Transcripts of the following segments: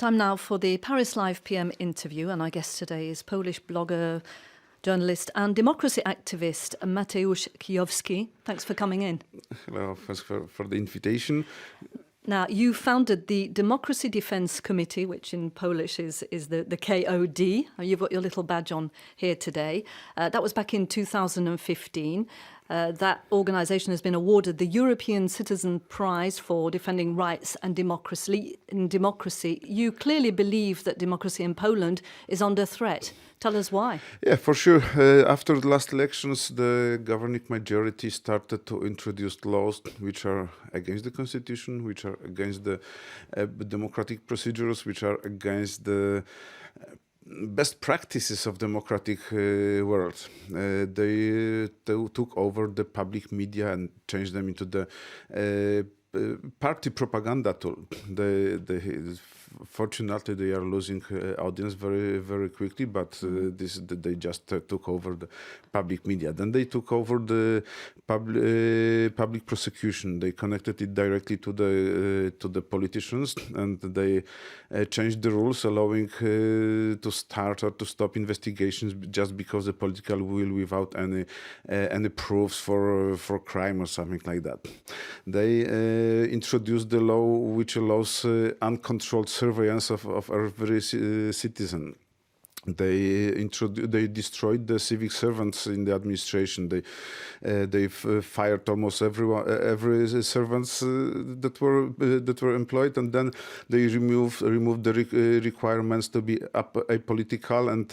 Time now for the Paris Live PM interview, and our guest today is Polish blogger, journalist and democracy activist Mateusz Kijowski. Thanks for coming in. Hello, thanks for the invitation. Now, you founded the Democracy Defence Committee, which in Polish is the KOD. You've got your little badge on here today. That was back in 2015. That organisation has been awarded the European Citizen Prize for defending rights and democracy. You clearly believe that democracy in Poland is under threat. Tell us why. Yeah, for sure. After the last elections, the governing majority started to introduce laws which are against the constitution, which are against the democratic procedures, which are against the best practices of democratic world. They took over the public media and changed them into the party propaganda tool. Fortunately, they are losing audience very, very quickly, but they just took over the public media. Then they took over the public prosecution. They connected it directly to the politicians, and they changed the rules, allowing to start or to stop investigations just because the political will, without any proofs for crime or something like that. They introduced the law which allows uncontrolled surveillance of every citizen. They destroyed the civic servants in the administration. They fired almost every servants that were employed, and then they removed the requirements to be apolitical and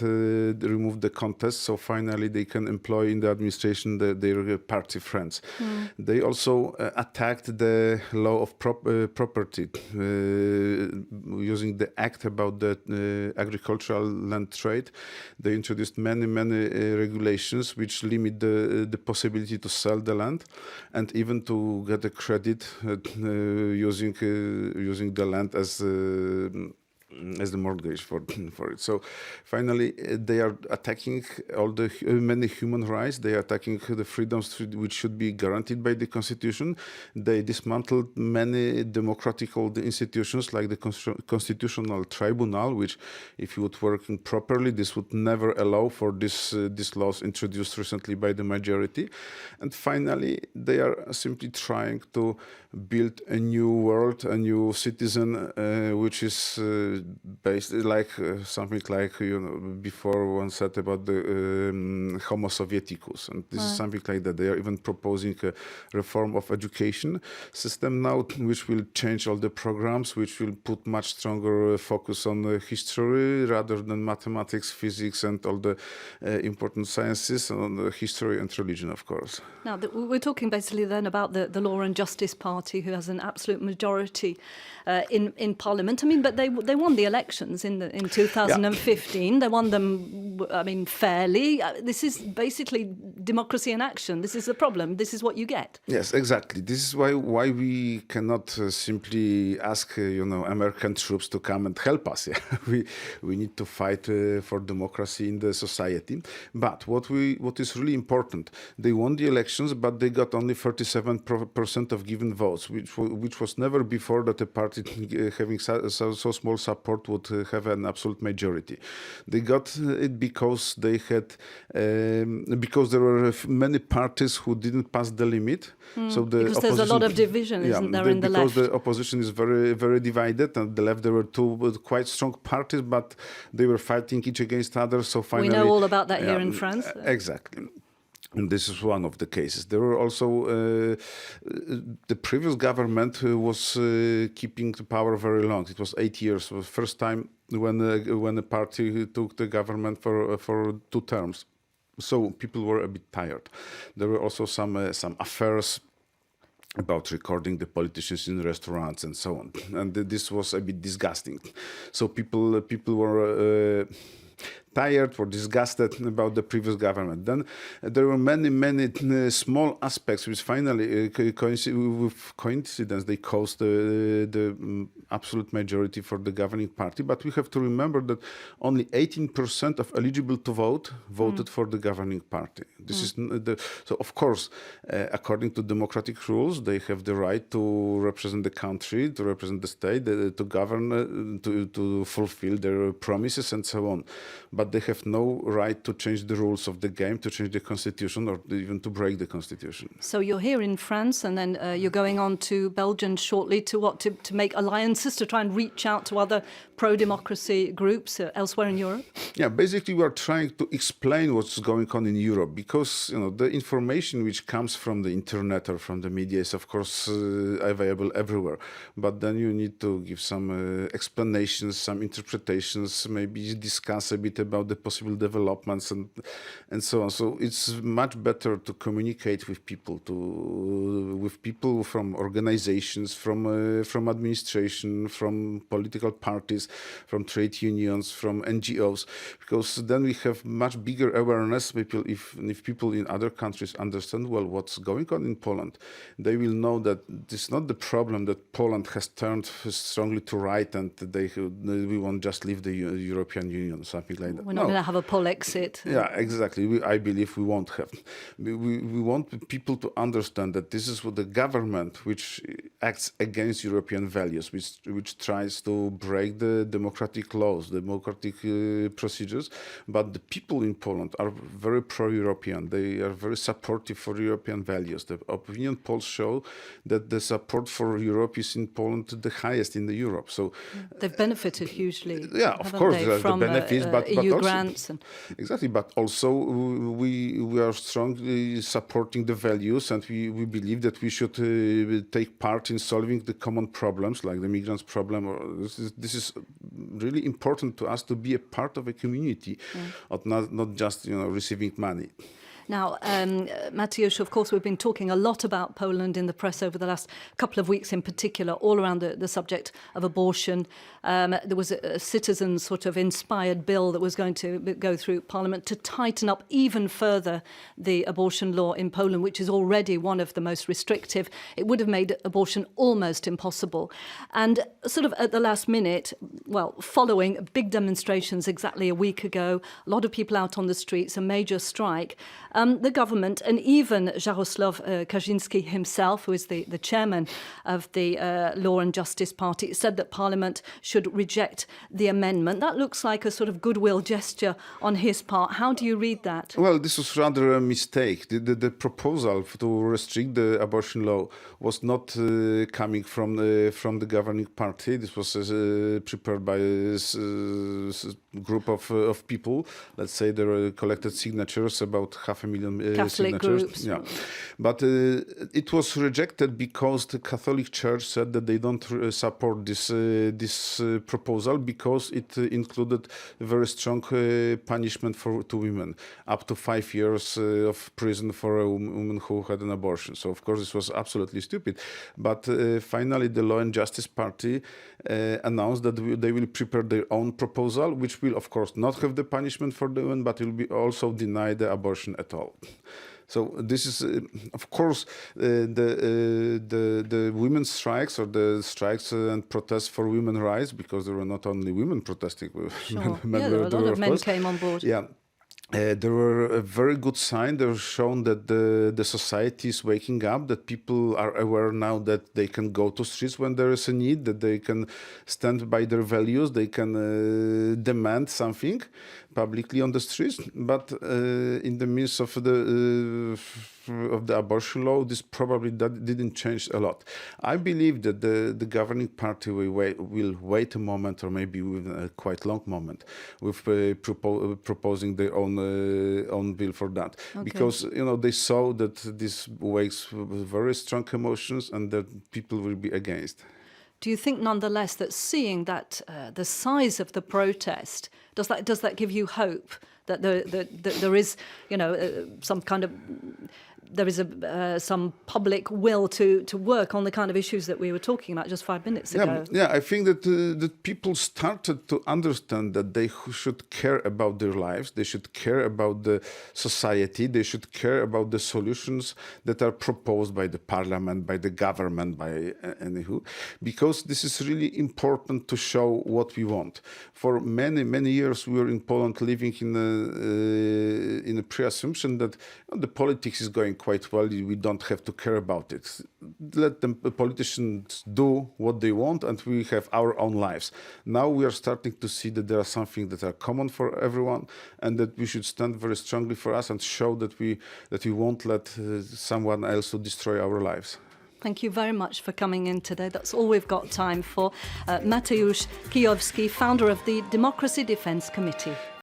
removed the contest. So finally, they can employ in the administration their party friends. They also attacked the law of property using the act about the agricultural land trade. They introduced many regulations which limit the possibility to sell the land and even to get a credit using the land as the mortgage for it. So finally, they are attacking all the many human rights. They are attacking the freedoms which should be guaranteed by the constitution. They dismantled many democratic institutions like the constitutional tribunal, which, if it would working properly, this would never allow for this laws introduced recently by the majority. And finally, they are simply trying to build a new world, a new citizen, which is based like something like before one said about the Homo Sovieticus, and this is something like that. They are even proposing a reform of education system now, which will change all the programs, which will put much stronger focus on history rather than mathematics, physics, and all the important sciences, and on the history and religion, of course. Now, we're talking basically then about the Law and Justice Party, who has an absolute majority in Parliament. I mean, but they won the elections in 2015. Yeah. They won them, I mean, fairly. This is basically democracy in action. This is the problem. This is what you get. Yes, exactly. This is why we cannot simply ask American troops to come and help us. Yeah? we need to fight for democracy in the society. But what is really important, they won the elections, but they got only 37% of given votes, which was never before that a party having so small support would have an absolute majority. They got it because they had because there were many parties who didn't pass the limit. So because there's a lot of division, isn't there, in the left? Because the opposition is very, very divided, and the left there were two quite strong parties, but they were fighting each against others. So finally, we know all about that here in France. Exactly. And this is one of the cases. There were also the previous government was keeping the power very long. It was 8 years. It was the first time when a party took the government for 2 terms. So people were a bit tired. There were also some affairs about recording the politicians in restaurants and so on, and this was a bit disgusting. So people were tired or disgusted about the previous government. Then there were many small aspects which finally, with coincidence, they caused the absolute majority for the governing party. But we have to remember that only 18% of eligible to vote voted for the governing party. This is so. Of course, according to democratic rules, they have the right to represent the country, to represent the state, to govern, to fulfill their promises and so on. But they have no right to change the rules of the game, to change the constitution, or even to break the constitution. So you're here in France, and then you're going on to Belgium shortly to make alliances, to try and reach out to other pro-democracy groups elsewhere in Europe? Yeah, basically we are trying to explain what's going on in Europe, because the information which comes from the internet or from the media is of course available everywhere. But then you need to give some explanations, some interpretations, maybe discuss a bit about the possible developments and so on. So it's much better to communicate with people, from organizations, from administration, from political parties, from trade unions, from NGOs, because then we have much bigger awareness. If people in other countries understand well what's going on in Poland, they will know that this is not the problem that Poland has turned strongly to right and we won't just leave the European Union, something like that. We're not going to have a Polexit. Yeah, exactly. I believe we won't have. We want people to understand that this is what the government which acts against European values, which tries to break the democratic laws, democratic procedures. But the people in Poland are very pro-European. They are very supportive for European values. The opinion polls show that the support for Europe is in Poland the highest in Europe. So they've benefited hugely. Yeah, of course, there from the benefits, but EU also, grants. Exactly, but also we are strongly supporting the values, and we believe that we should take part in solving the common problems like the migrants problem. This is really important to us, to be a part of a community, not just receiving money. Now, Mateusz, of course, we've been talking a lot about Poland in the press over the last couple of weeks in particular, all around the subject of abortion. There was a citizen sort of inspired bill that was going to go through Parliament to tighten up even further the abortion law in Poland, which is already one of the most restrictive. It would have made abortion almost impossible. And sort of at the last minute, well, following big demonstrations exactly a week ago, a lot of people out on the streets, a major strike, the government and even Jarosław Kaczyński himself, who is the chairman of the Law and Justice Party, said that Parliament should reject the amendment. That looks like a sort of goodwill gesture on his part. How do you read that? Well, this was rather a mistake. The proposal to restrict the abortion law was not coming from the governing party. This was prepared by a group of people. Let's say there were collected signatures, about 500,000 Catholic signatures. groups. Yeah, but it was rejected because the Catholic Church said that they don't support this proposal, because it included a very strong punishment to women, up to 5 years of prison for a woman who had an abortion. So of course this was absolutely stupid. But finally the Law and Justice Party announced that they will prepare their own proposal, which will of course not have the punishment for the women, but will be also deny the abortion at all. So this is, of course, the women's strikes, or the strikes and protests for women's rights, because there were not only women protesting. Sure. There were a lot of men came on board. Yeah. There were a very good sign. They were shown that the society is waking up, that people are aware now that they can go to streets when there is a need, that they can stand by their values, they can demand something publicly on the streets. But in the midst of the abortion law, this probably didn't change a lot. I believe that the governing party will wait a moment, or maybe even a quite long moment, with proposing their own bill for that. Okay. Because they saw that this wakes very strong emotions, and that people will be against. Do you think, nonetheless, that seeing that the size of the protest, does that give you hope that there is, some kind of there is some public will to work on the kind of issues that we were talking about just 5 minutes ago. Yeah, I think that people started to understand that they should care about their lives, they should care about the society, they should care about the solutions that are proposed by the parliament, by the government, by anywho, because this is really important to show what we want. For many years we were in Poland living in a pre-assumption that the politics is going quite well, we don't have to care about it. Let the politicians do what they want and we have our own lives. Now we are starting to see that there are some things that are common for everyone and that we should stand very strongly for us and show that we won't let someone else to destroy our lives. Thank you very much for coming in today. That's all we've got time for. Mateusz Kijowski, founder of the Democracy Defence Committee.